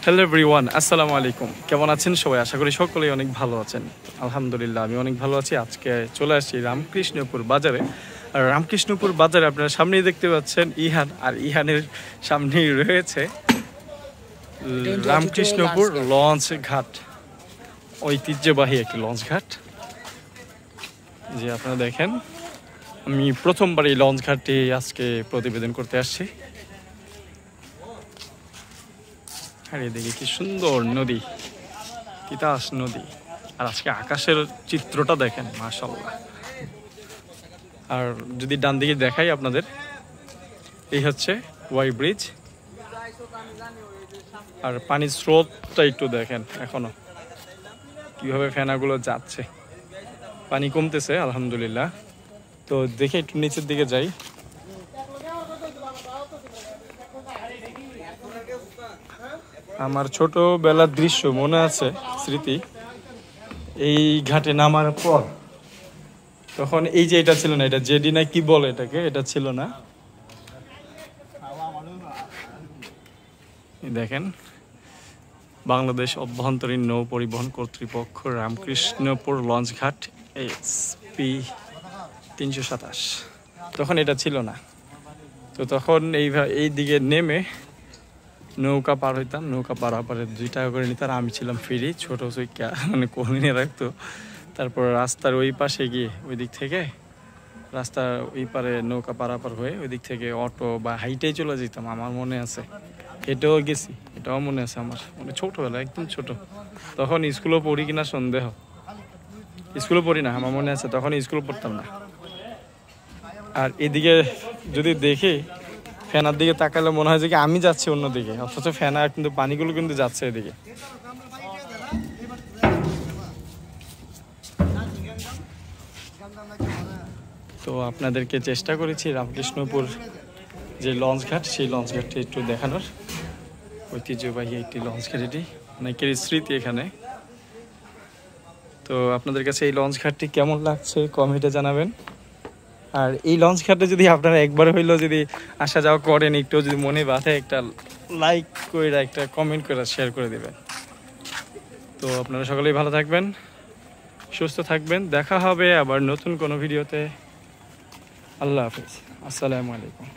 Hello everyone, আসসালামু আলাইকুম। কেমন আছেন সবাই? আশা করি সকলেই অনেক ভালো আছেন। আলহামদুলিল্লাহ আমি অনেক ভালো আছি। আজকে চলে আসছি রামকৃষ্ণপুর বাজারে। আর রামকৃষ্ণপুর বাজারে আপনারা সামনেই দেখতে পাচ্ছেন ইহান, আর ইহানের সামনেই রয়েছে রামকৃষ্ণপুর লঞ্চ ঘাট, ঐতিহ্যবাহী একটি লঞ্চ ঘাট। যে আপনারা দেখেন, আমি প্রথমবার এই লঞ্চ ঘাটটি আজকে প্রতিবেদন করতে আসছি। আর এদিকে কি সুন্দর নদী, তিতাস নদী। আর আজকে আকাশের চিত্রটা দেখেন, মাশাআল্লাহ। আর যদি ডান দিকে দেখাই আপনাদের, এই হচ্ছে ওয়াই ব্রিজ। আর পানির স্রোতটা একটু দেখেন, এখনো কিভাবে ফেনাগুলো যাচ্ছে। পানি কমতেছে আলহামদুলিল্লাহ। তো দেখে একটু নিচের দিকে যাই। আমার ছোটবেলার দৃশ্য মনে আছে, স্মৃতি। এই ঘাটে নামার পর তখন এই যে এটা ছিল না, এটা জেডি না কি বলে এটাকে, এটা ছিল না। দেখেন, বাংলাদেশ অভ্যন্তরীণ নৌ পরিবহন কর্তৃপক্ষ রামকৃষ্ণপুর লঞ্চ ঘাট SP 327। তখন এটা ছিল না। তো তখন এই দিকে নেমে নৌকা পার হইতাম। নৌকা পারাপারে 2 টাকা করে নিতাম। আমি ছিলাম ফ্রি, ছোট চৈকা, মানে কমিয়ে রাখতো। তারপর রাস্তার ওই পাশে গিয়ে ওই দিক থেকে রাস্তার ওই পারে নৌকা পারাপার হয়ে ওই দিক থেকে অটো বা হাইটেই চলে যেতাম। আমার মনে আছে, এটাও গেছি, এটাও মনে আছে আমার। মানে ছোটবেলা, একদম ছোট। তখন স্কুলও পড়ি কিনা সন্দেহ। স্কুলও পড়ি না, আমার মনে আছে তখন স্কুল পড়তাম না। আর এদিকে যদি দেখি, ফেনার দিকে তাকালে মনে হয় যে কি আমি যাচ্ছি অন্যদিকে, অথচ ফেনা কিন্তু পানিগুলো কিন্তু যাচ্ছে এদিকে। তো আপনাদেরকে চেষ্টা করেছি রামকৃষ্ণপুর যে লঞ্চ ঘাট, সেই লঞ্চ ঘাটটি একটু দেখানোর। ঐতিহ্যবাহী একটি লঞ্চ ঘাট, এটি অনেকের স্মৃতি এখানে। তো আপনাদের কাছে এই লঞ্চ ঘাটটি কেমন লাগছে কমেন্টে জানাবেন। আর এই লঞ্চ ঘাটে যদি আপনারা একবার হইলেও যদি আসা যাওয়া করেন, একটু যদি মনে বাঁধে, একটা লাইক করে, একটা কমেন্ট করে, শেয়ার করে দেবেন। তো আপনারা সকলেই ভালো থাকবেন, সুস্থ থাকবেন। দেখা হবে আবার নতুন কোনো ভিডিওতে। আল্লাহ হাফিজ, আসসালামু আলাইকুম।